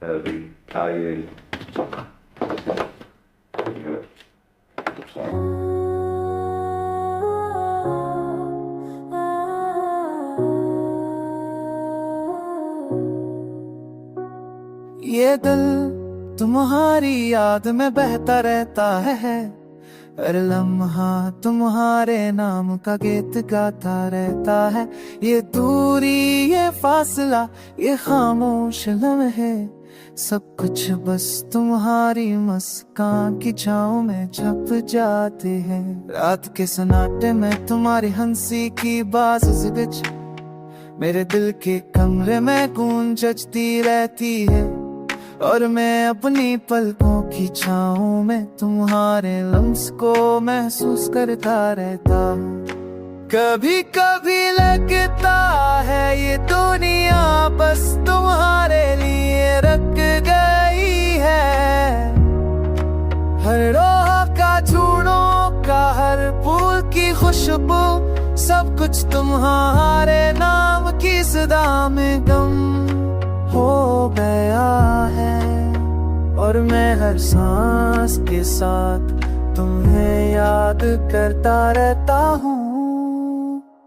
heavy, tired. ये दिल तुम्हारी याद में बहता रहता है, हर लम्हा तुम्हारे नाम का गीत गाता रहता है। ये दूरी, ये फासला, ये खामोश लम्हे, सब कुछ बस तुम्हारी मुस्कान की छाँव में छप जाते हैं। रात के सन्नाटे में तुम्हारी हंसी की बाज बिच मेरे दिल के कमरे में गूंजती रहती है, और मैं अपनी पलकों की छाँव में तुम्हारे लम्स को महसूस करता रहता हूँ। कभी कभी लगता है ये दुनिया बस तुम्हारे लिए रख गई है। हर रोह का, झूठों का, हर फूल की खुशबू, सब कुछ तुम्हारे नाम की सदा में गम हो गया है। और मैं हर सांस के साथ तुम्हें याद करता रहता हूँ।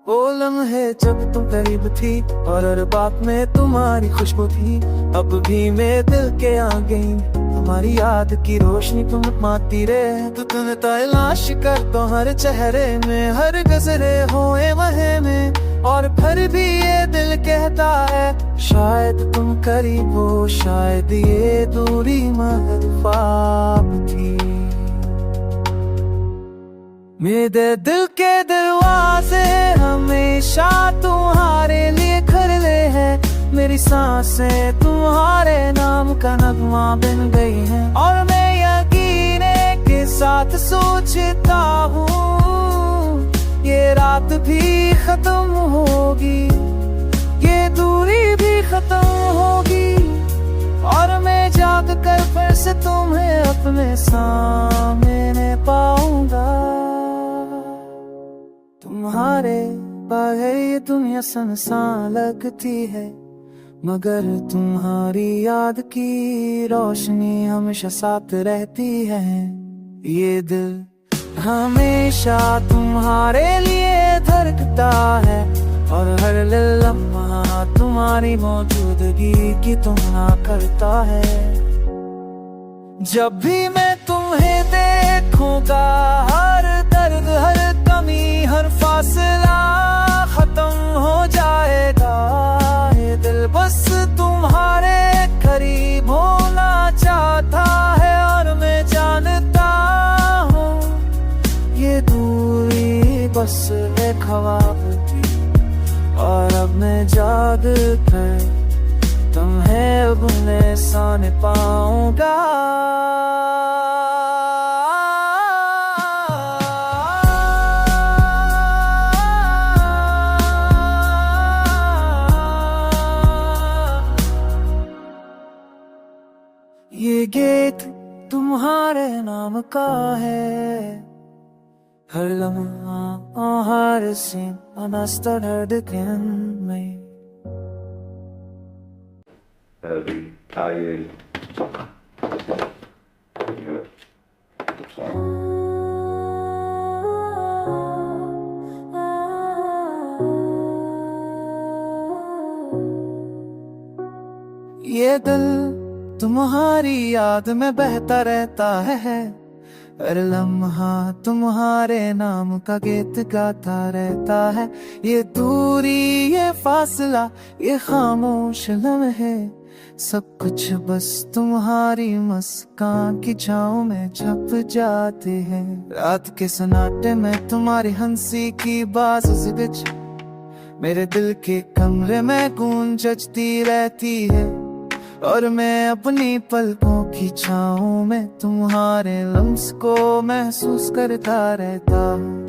वो लम्हे जब तुम करीब थी और हर बात में तुम्हारी खुशबू थी, अब भी मेरे दिल के आगे तुम्हारी याद की रोशनी तुम माती रहे। तो तुम तलाश कर तो हर चेहरे में, हर गजरे होए वहे में, और फिर भी ये दिल कहता है शायद तुम करीब हो, शायद ये दूरी महफाब थी। मेरे दिल के दरवाजे हमेशा तुम्हारे लिए खुले हैं। मेरी सांसें तुम्हारे नाम का नगमा बन गई हैं, और मैं यकीन के साथ सोचता हूँ ये रात भी खत्म होगी, ये दूरी भी खत्म होगी, और मैं जाग कर फिर से तुम्हें अपने सामने पाऊंगा। तुम्हारे बगैर ये दुनिया सुनसान लगती है, मगर तुम्हारी याद की रोशनी हमेशा साथ रहती है। ये दिल हमेशा तुम्हारे लिए धड़कता है, और हर लम्हा तुम्हारी मौजूदगी की तुलना करता है। जब भी मैं तुम्हें देखूंगा, हर दर्द, हर कमी, हर फासला खत्म हो जाएगा। ये दिल बस तुम्हारे करीब होना चाहता है, और मैं जानता हूँ ये दूरी बस एक ख्वाब थी, और अब मैं जाग कर तुम्हें अपने सामने पाऊंगा। ये गीत तुम्हारे नाम का है, हर लम्हा हर सीन अनस्तर हर दिन में। Heavy, tired. ये दिल तुम्हारी याद में बहता रहता है, हर लम्हा तुम्हारे नाम का गीत गाता रहता है। ये दूरी, ये फासला, ये खामोश लम्हे, सब कुछ बस तुम्हारी मुस्कान की छाँव में छप जाते हैं। रात के सन्नाटे में तुम्हारी हंसी की बाज बिच मेरे दिल के कमरे में गूंजती रहती है, और मैं अपनी पलकों की छाँव में तुम्हारे लम्स को महसूस करता रहता हूँ।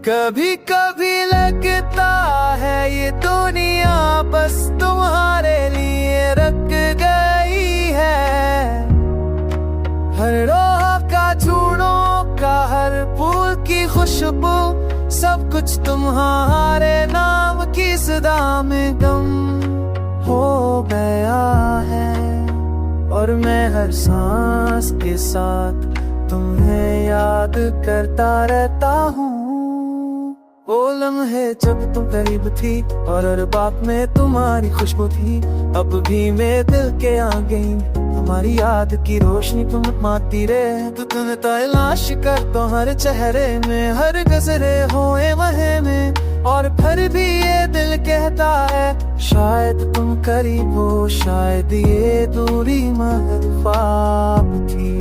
कभी कभी लगता है ये दुनिया बस तुम्हारे लिए रख गई है। हर रोह का, झूठों का, हर फूल की खुशबू, सब कुछ तुम्हारे नाम की सदा में गम हो गया है। और मैं हर सांस के साथ तुम्हें याद करता रहता हूँ। वो लम्हे जब तुम करीब थी और हर बात में तुम्हारी खुशबू थी, अब भी मेरे दिल के आगे हमारी याद की रोशनी तुम माती रहे। तो तुम तलाश कर तो हर चेहरे में, हर गजरे होए वहे में, और फिर भी ये दिल कहता है शायद तुम करीब हो, शायद ये दूरी महफाब थी।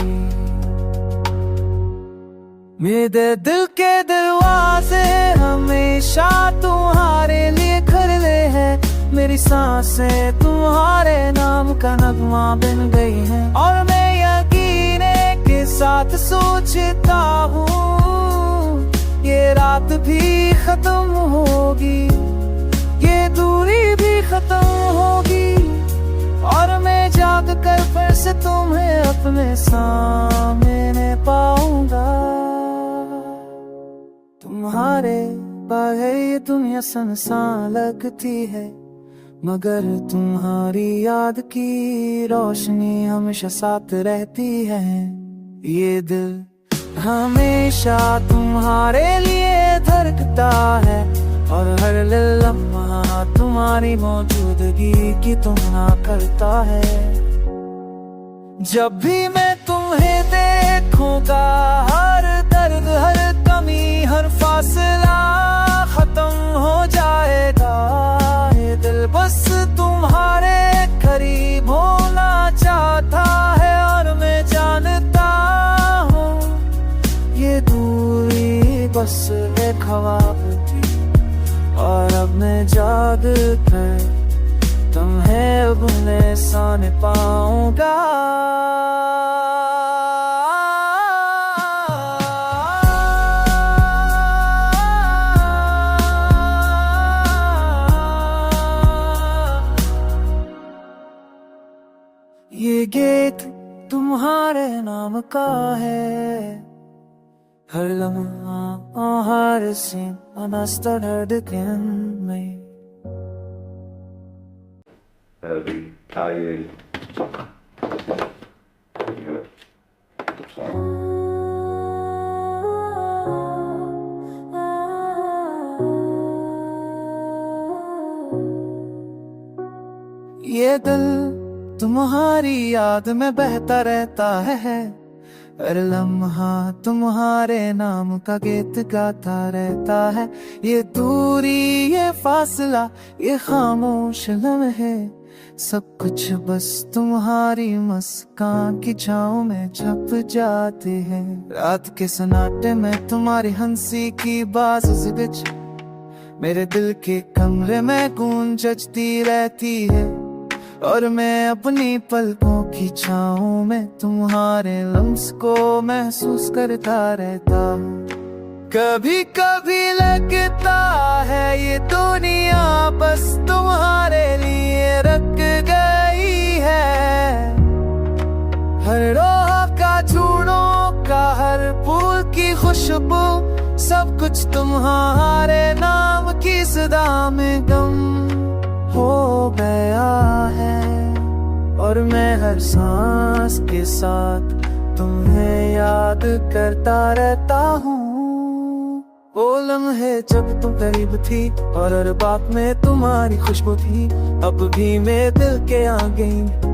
मेरे दिल के दरवाजे हमेशा तुम्हारे लिए खुले हैं, मेरी सांसें तुम्हारे नाम का नगमा बन गई हैं, और मैं यकीन के साथ सोचता हूँ ये रात भी खत्म होगी, ये दूरी भी खत्म होगी, और मैं जाग कर फिर से तुम्हें अपने सामने पाऊंगा। तुम्हारे बगैर ये दुनिया सुनसान लगती है, मगर तुम्हारी याद की रोशनी हमेशा साथ रहती है। ये दिल हमेशा तुम्हारे लिए धड़कता है, और हर लम्हा तुम्हारी मौजूदगी की तुलना करता है। जब भी मैं तुम्हें देखूंगा, हर दर्द, हर कमी, हर फासला खत्म हो जाएगा। ये दिल बस तुम्हारे करीब होना चाहता है, और मैं जानता हूँ ये दूरी बस एक ख्वाब थी, और अब मैं जाग कर तुम्हें अपने सामने पाऊंगा। ये गीत तुम्हारे नाम का है, हर लम्हा हर सीन अनस्तर हर दिन में। the Italian soccer. ये दिल तुम्हारी याद में बहता रहता है, हर लम्हा तुम्हारे नाम का गीत गाता रहता है। ये दूरी, ये फासला, ये खामोश लम्हे, सब कुछ बस तुम्हारी मुस्कान की छाँव में छप जाते हैं। रात के सन्नाटे में तुम्हारी हंसी की बाज बिच मेरे दिल के कमरे में गूंजती रहती है, और मैं अपनी पलकों की छाँव में तुम्हारे लम्स को महसूस करता रहता हूँ। कभी कभी लगता है ये दुनिया बस तुम्हारे लिए रख गई है, हर रोह का झूठों का, हर फूल की खुशबू, सब कुछ तुम्हारे नाम की सदा में गम हो गया है। और मैं हर सांस के साथ तुम्हें याद करता रहता हूँ। वो लम्हे जब तुम करीब थी और हर बात में तुम्हारी खुशबू थी, अब भी मेरे दिल के आगे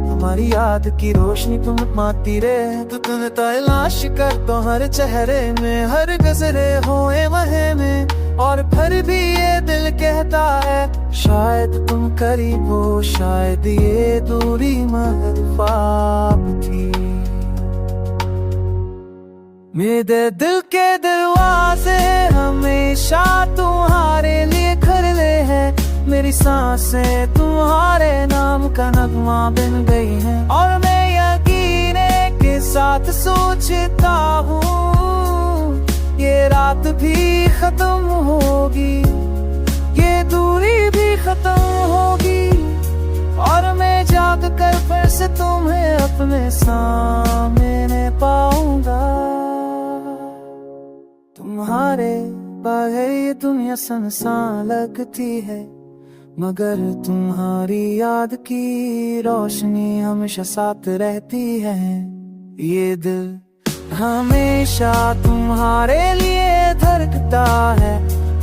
हमारी याद की रोशनी तुम माती रहे। तो तुम तलाश कर तो हर चेहरे में, हर गजरे होए वहे में, और फिर भी ये दिल कहता है शायद तुम करीब हो, शायद ये दूरी महफाब थी। मेरे दिल के दरवाजे हमेशा तुम्हारे लिए खुले हैं, मेरी सांसें तुम्हारे नाम का नगमा बन गई हैं, और मैं यकीन के साथ सोचता हूँ ये रात भी खत्म होगी, ये दूरी भी खत्म होगी, और मैं जाग कर फिर से तुम्हें अपने सामने पाऊंगा। तुम्हारे बगैर ये दुनिया सुनसान लगती है, मगर तुम्हारी याद की रोशनी हमेशा साथ रहती है। ये दिल हमेशा तुम्हारे लिए धड़कता है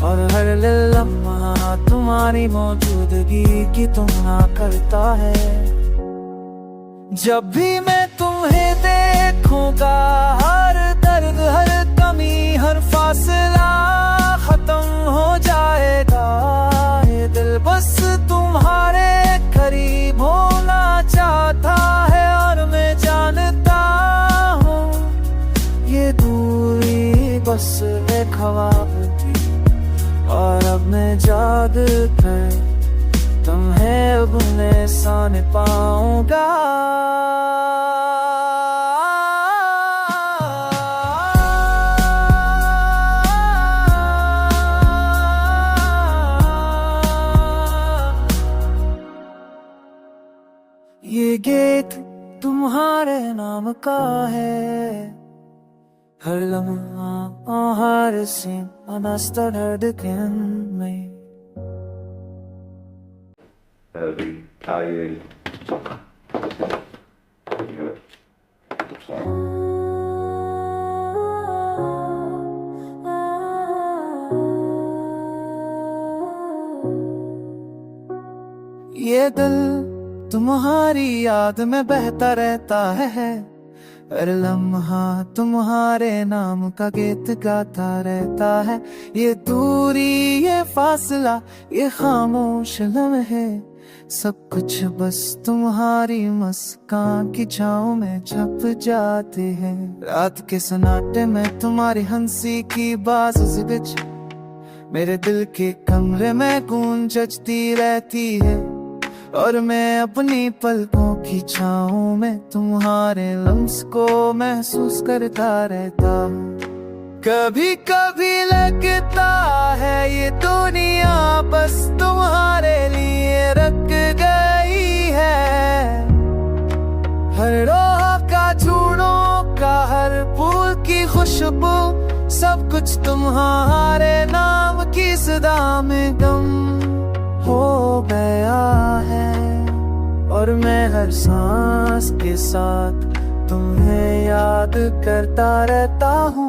और हर लम्हा तुम्हारी मौजूदगी की तुलना करता है। जब भी मैं तुम्हें देखूंगा, हर दर्द, हर कमी, हर फासला खत्म हो जाएगा। ये दिल बस तुम्हारे करीब होना चाहता है और मैं जानता हूँ ये दूरी बस एक ख्वाब थी और अब मैं जाग कर तुम्हें अपने सामने पाऊंगा। ये गीत तुम्हारे नाम का है, हर लम्हा हर सीन अनस्ता धड़कन में। The Italian soccer. ये दिल तुम्हारी याद में बहता रहता है, हर लम्हा तुम्हारे नाम का गीत गाता रहता है। ये दूरी, ये फासला, ये खामोश लम्हे, सब कुछ बस तुम्हारी मुस्कान की छाँव में छप जाते हैं। रात के सन्नाटे में तुम्हारी हंसी की बाज़ बिच मेरे दिल के कमरे में गूंजती रहती है और मैं अपनी पलकों की छाँव में तुम्हारे लम्स को महसूस करता रहता हूँ। कभी कभी लगता है ये दुनिया बस तुम्हारे लिए रख गई है। हर रोह का, झूठों का, हर फूल की खुशबू, सब कुछ तुम्हारे नाम की सदा में गम हो गया है और मैं हर सांस के साथ तुम्हें याद करता रहता हूँ।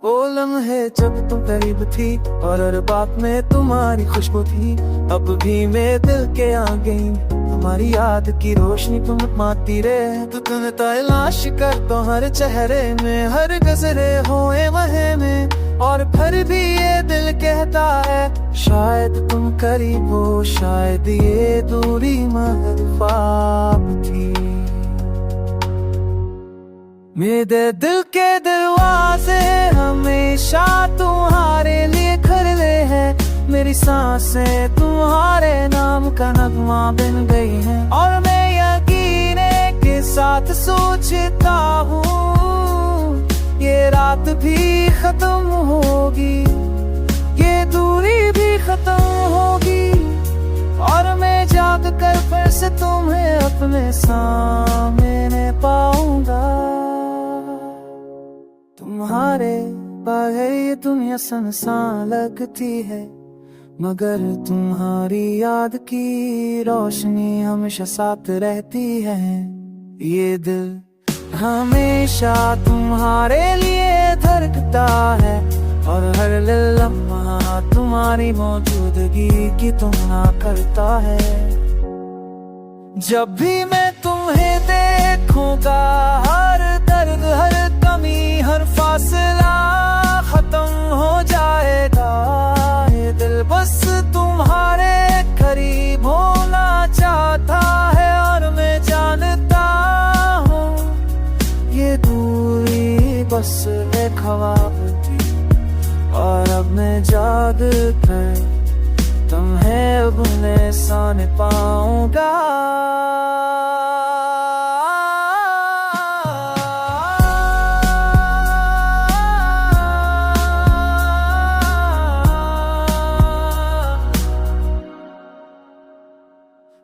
वो लम्हे जब तुम करीब थी और हर बात में तुम्हारी खुशबू थी, अब भी मेरे दिल के आ गई तुम्हारी याद की रोशनी तुम माती रहे। तो तुम तलाश कर तो हर चेहरे में, हर गजरे होए वहे में, और फिर भी ये दिल कहता है शायद तुम करीब हो, शायद ये दूरी महफाब थी। मेरे दिल के दरवाजे हमेशा तुम्हारे लिए खुले हैं, मेरी सांसें तुम्हारे नाम का नगमा बन गई हैं और मैं यकीने के साथ सोचता हूँ ये रात भी खत्म होगी, ये दूरी भी खत्म होगी और मैं जाग कर फिर से तुम्हें अपने सामने पाऊंगा। तुम्हारे बगैर ये दुनिया सुनसान लगती है, मगर तुम्हारी याद की रोशनी हमेशा साथ रहती है। ये दिल हमेशा तुम्हारे लिए धड़कता है और हर लम्हा तुम्हारी मौजूदगी की तुलना करता है। जब भी मैं तुम्हें देखूंगा, हर दर्द, हर कमी, हर फासला खत्म हो जाएगा। ये दिल बस तुम्हारे करीब होना चाहता है और मैं जानता हूँ ये दूरी बस एक ख्वाब थी और अब मैं जाग कर तुम्हें अपने सामने पाऊंगा।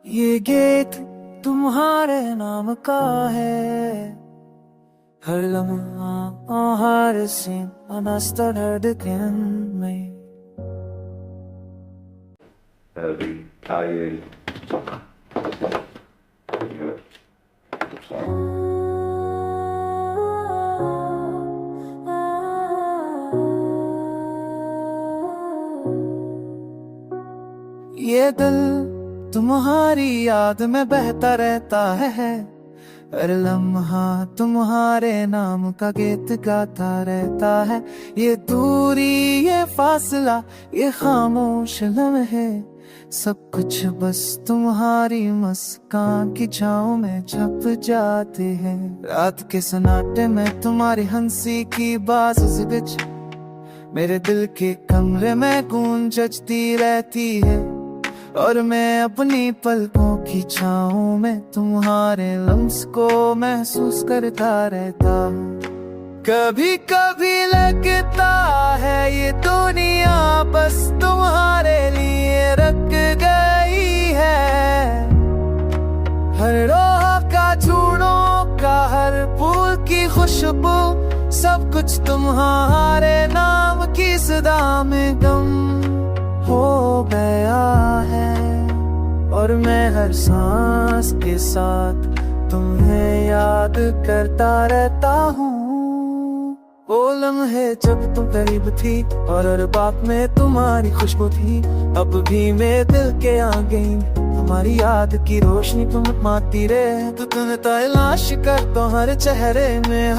ये गीत तुम्हारे नाम का है, हर लम्हा हर सीन अनस्ता धड़कन में। the Italian soccer. ये दिल तुम्हारी याद में बहता रहता है हर लम्हा तुम्हारे नाम का गीत गाता रहता है। ये दूरी, ये फासला, ये खामोश लम्हे, सब कुछ बस तुम्हारी मुस्कान की छाँव में छप जाते हैं। रात के सन्नाटे में तुम्हारी हंसी की बाज़ बिच मेरे दिल के कमरे में गूंजती रहती है, और मैं अपनी पलकों की छाँव में तुम्हारे लम्स को महसूस करता रहता हूँ। कभी कभी लगता है ये दुनिया बस तुम्हारे लिए रख गई है। हर रोह का झूठों का, हर फूल की खुशबू, सब कुछ तुम्हारे नाम की सदा में गम हो गया है। और मैं हर सांस के साथ तुम्हें याद करता रहता हूँ। वो लम्हे जब तुम करीब थी और हर बात में तुम्हारी खुशबू थी, अब भी मेरे दिल के आ गई तुम्हारी याद की रोशनी तुम माती रहे। तो तुम तलाश कर तो हर चेहरे में